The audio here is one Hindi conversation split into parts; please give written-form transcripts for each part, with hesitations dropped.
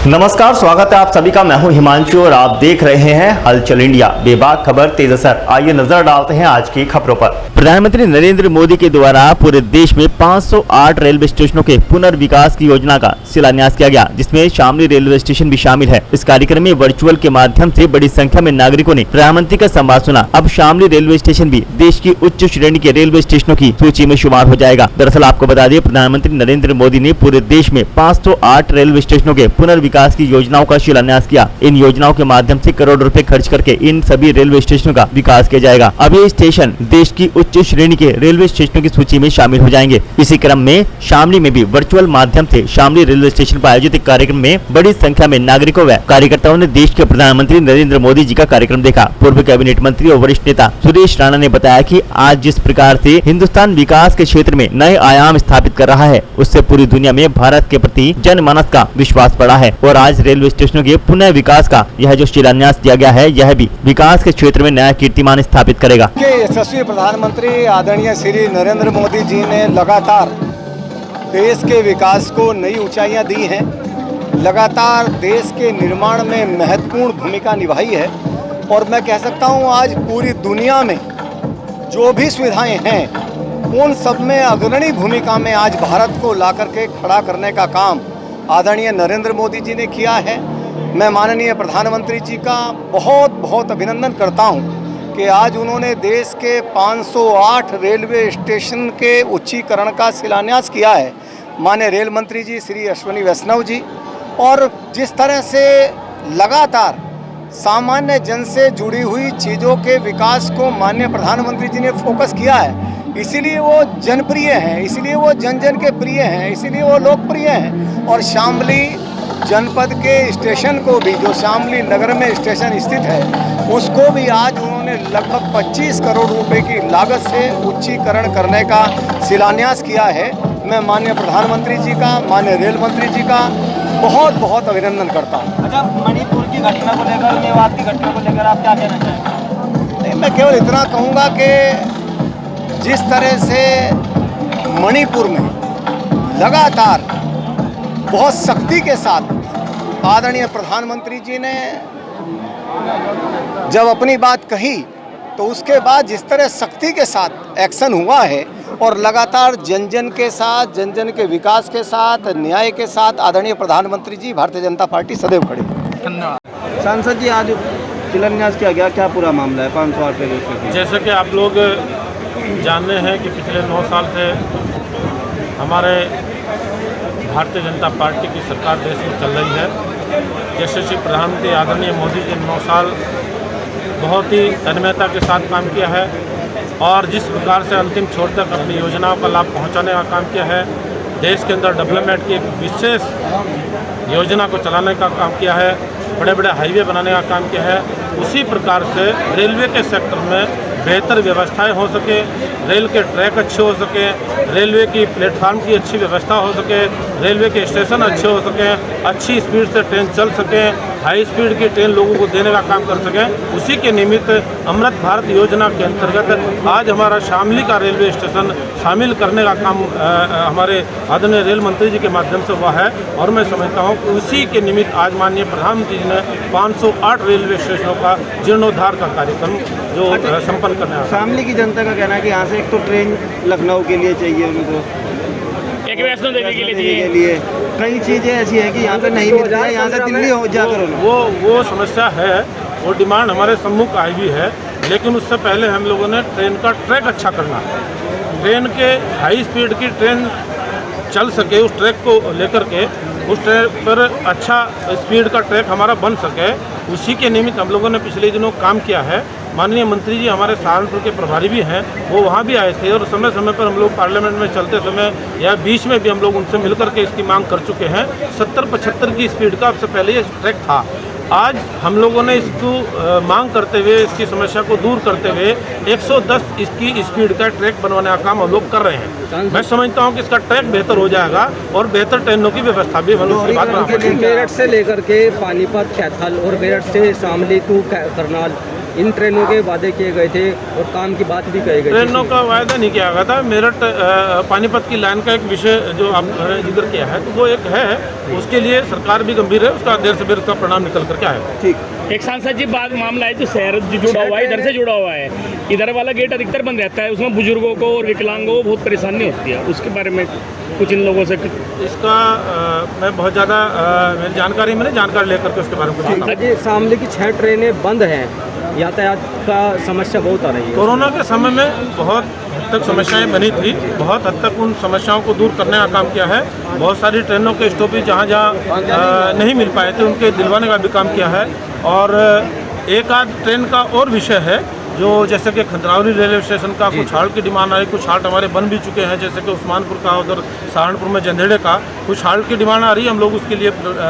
नमस्कार, स्वागत है आप सभी का। मैं हूं हिमांशु और आप देख रहे हैं हलचल इंडिया। बेबाक खबर तेज असर। आइए नजर डालते हैं आज की खबरों पर। प्रधानमंत्री नरेंद्र मोदी के द्वारा पूरे देश में 508 रेलवे स्टेशनों के पुनर्विकास की योजना का शिलान्यास किया गया, जिसमें शामली रेलवे स्टेशन भी शामिल है। इस कार्यक्रम में वर्चुअल के माध्यम से बड़ी संख्या में नागरिकों ने प्रधानमंत्री का संवाद सुना। अब शामली रेलवे स्टेशन भी देश की उच्च श्रेणी के रेलवे स्टेशनों की सूची में शुमार हो जाएगा। दरअसल आपको बता दें, प्रधानमंत्री नरेंद्र मोदी ने पूरे देश में 508 रेलवे स्टेशनों के पुनर्विकास की योजनाओं का शिलान्यास किया। इन योजनाओं के माध्यम से करोड़ों रुपए खर्च करके इन सभी रेलवे स्टेशनों का विकास किया जाएगा। अब ये स्टेशन देश की उच्च श्रेणी के रेलवे स्टेशनों की सूची में शामिल हो जाएंगे। इसी क्रम में शामली में भी वर्चुअल माध्यम से शामली रेलवे स्टेशन पर आयोजित एक कार्यक्रम में बड़ी संख्या में नागरिकों व कार्यकर्ताओं ने देश के प्रधानमंत्री नरेंद्र मोदी जी का कार्यक्रम देखा। पूर्व कैबिनेट मंत्री और वरिष्ठ नेता सुरेश राणा ने बताया कि आज जिस प्रकार से हिंदुस्तान विकास के क्षेत्र में नए आयाम स्थापित कर रहा है, उससे पूरी दुनिया में भारत के प्रति जनमानस का विश्वास बढ़ा है। और आज रेलवे स्टेशनों के पुनः विकास का यह जो शिलान्यास किया गया है, यह भी विकास के क्षेत्र में नया कीर्तिमान स्थापित करेगा। यशस्वी प्रधानमंत्री आदरणीय श्री नरेंद्र मोदी जी ने लगातार देश के विकास को नई ऊंचाइयां दी हैं, लगातार देश के निर्माण में महत्वपूर्ण भूमिका निभाई है। और मैं कह सकता हूं, आज पूरी दुनिया में जो भी सुविधाएं हैं, उन सब में अग्रणी भूमिका में आज भारत को ला करके खड़ा करने का काम आदरणीय नरेंद्र मोदी जी ने किया है। मैं माननीय प्रधानमंत्री जी का बहुत बहुत अभिनंदन करता हूं कि आज उन्होंने देश के 508 रेलवे स्टेशन के उच्चीकरण का शिलान्यास किया है। माननीय रेल मंत्री जी श्री अश्विनी वैष्णव जी, और जिस तरह से लगातार सामान्य जन से जुड़ी हुई चीज़ों के विकास को माननीय प्रधानमंत्री जी ने फोकस किया है, इसीलिए वो जनप्रिय हैं, इसीलिए वो जन जन के प्रिय हैं, इसीलिए वो लोकप्रिय हैं। और शामली जनपद के स्टेशन को भी, जो शामली नगर में स्टेशन स्थित है, उसको भी आज उन्होंने लगभग 25 करोड़ रुपए की लागत से उच्चीकरण करने का शिलान्यास किया है। मैं माननीय प्रधानमंत्री जी का, माननीय रेल मंत्री जी का बहुत बहुत अभिनंदन करता हूँ। अच्छा, मणिपुर की घटना को लेकर, मेवात की घटना को लेकर आप क्या कहना चाहेंगे? नहीं, मैं केवल इतना कहूँगा कि जिस तरह से मणिपुर में लगातार बहुत सख्ती के साथ आदरणीय प्रधानमंत्री जी ने जब अपनी बात कही, तो उसके बाद जिस तरह सख्ती के साथ एक्शन हुआ है और लगातार जन जन के साथ, जन जन के विकास के साथ, न्याय के साथ आदरणीय प्रधानमंत्री जी, भारतीय जनता पार्टी सदैव खड़ी। धन्यवाद। सांसद जी, आज शिलान्यास किया गया, क्या पूरा मामला है 508 रेलवे स्टेशन? जैसे कि आप लोग जानते हैं कि पिछले 9 साल से हमारे भारतीय जनता पार्टी की सरकार देश में चल रही है। यशस्वी प्रधानमंत्री आदरणीय मोदी जी ने 9 साल बहुत ही तन्मयता के साथ काम किया है और जिस प्रकार से अंतिम छोर तक अपनी योजनाओं का लाभ पहुंचाने का काम किया है, देश के अंदर डेवलपमेंट की एक विशेष योजना को चलाने का काम किया है, बड़े बड़े हाईवे बनाने का काम किया है। उसी प्रकार से रेलवे के सेक्टर में बेहतर व्यवस्थाएं हो सके, रेल के ट्रैक अच्छे हो सके, रेलवे की प्लेटफार्म की अच्छी व्यवस्था हो सके, रेलवे के स्टेशन अच्छे हो सके, अच्छी स्पीड से ट्रेन चल सके, हाई स्पीड की ट्रेन लोगों को देने का काम कर सकें। उसी के निमित्त अमृत भारत योजना के अंतर्गत आज हमारा शामली का रेलवे स्टेशन शामिल करने का काम हमारे आदरणीय रेल मंत्री जी के माध्यम से हुआ है। और मैं समझता हूँ कि उसी के निमित्त आज माननीय प्रधानमंत्री जी ने 508 रेलवे स्टेशनों का जीर्णोद्धार का कार्यक्रम जो संपन्न करने। शामली की जनता का कहना है कि यहाँ से एक तो ट्रेन लखनऊ के लिए चाहिए, उनको एक वैष्णो देवी के लिए कई चीज़ें ऐसी हैं कि यहाँ पे नहीं मिलता है, यहाँ से दिल्ली हो जाकर वो समस्या है, वो डिमांड हमारे सम्मुख आई भी है। लेकिन उससे पहले हम लोगों ने ट्रेन का ट्रैक अच्छा करना है, ट्रेन के हाई स्पीड की ट्रेन चल सके, उस ट्रैक को लेकर के उस ट्रैक पर अच्छा स्पीड का ट्रैक हमारा बन सके, उसी के निमित्त हम लोगों ने पिछले दिनों काम किया है। माननीय मंत्री जी हमारे सहारनपुर के प्रभारी भी हैं, वो वहाँ भी आए थे और समय समय पर हम लोग पार्लियामेंट में चलते समय या बीच में भी हम लोग उनसे मिलकर के इसकी मांग कर चुके हैं। 70-75 की स्पीड का सबसे पहले ये ट्रैक था। आज हम लोगों ने इसको मांग करते हुए, इसकी समस्या को दूर करते हुए 110 इसकी स्पीड का ट्रैक बनवाने का काम हम लोग कर रहे हैं। मैं समझता हूं कि इसका ट्रैक बेहतर हो जाएगा और बेहतर ट्रेनों की व्यवस्था भी मेरठ से लेकर के पानीपत, कैथल और मेरठ से शामली टू करनाल इन ट्रेनों के वादे किए गए थे और काम की बात भी कही गई ट्रेनों का वायदा नहीं किया गया था। मेरठ पानीपत की लाइन का एक विषय जो आपने जिक्र किया है तो वो एक है, उसके लिए सरकार भी गंभीर है, उसका देर से देर उसका परिणाम निकल कर के आएगा। ठीक। एक सांसद जी बात मामला है जो शहर जुड़ा हुआ है, इधर से जुड़ा हुआ है, इधर वाला गेट अधिकतर बंद रहता है, उसमें बुजुर्गों को और विकलांगों को बहुत परेशानी होती है, उसके बारे में कुछ इन लोगों से इसका मैं बहुत ज़्यादा मेरी जानकारी में नहीं, जानकारी लेकर के उसके बारे में कुछ बताऊं। जी, शामली की 6 ट्रेनें बंद हैं, यातायात का समस्या बहुत आ रही है। कोरोना के समय में बहुत हद तक समस्याएं बनी थी, बहुत हद तक उन समस्याओं को दूर करने का काम किया है। बहुत सारी ट्रेनों के स्टॉपेज जहाँ जहाँ नहीं मिल पाए थे उनके दिलवाने का भी काम किया है। और एक आध ट्रेन का और विषय है जो जैसे कि खंजरावली रेलवे स्टेशन का कुछ हाल्ट की डिमांड आई, कुछ हाल्ट हमारे बन भी चुके हैं, जैसे कि उस्मानपुर का, उधर सहारनपुर में जंधेड़े का कुछ हाल्ट की डिमांड आ रही है। हम लोग उसके लिए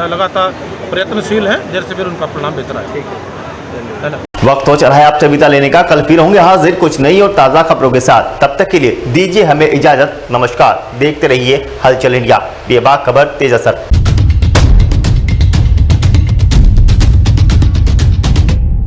लगातार प्रयत्नशील हैं, देर से फिर उनका परिणाम बेहतर आए। वक्त हो चला है आपसे विदा लेने का। कल फिर होंगे हाजिर कुछ नई और ताज़ा खबरों के साथ। तब तक के लिए दीजिए हमें इजाजत। नमस्कार। देखते रहिए हलचल इंडिया, बेबाक खबर तेज असर।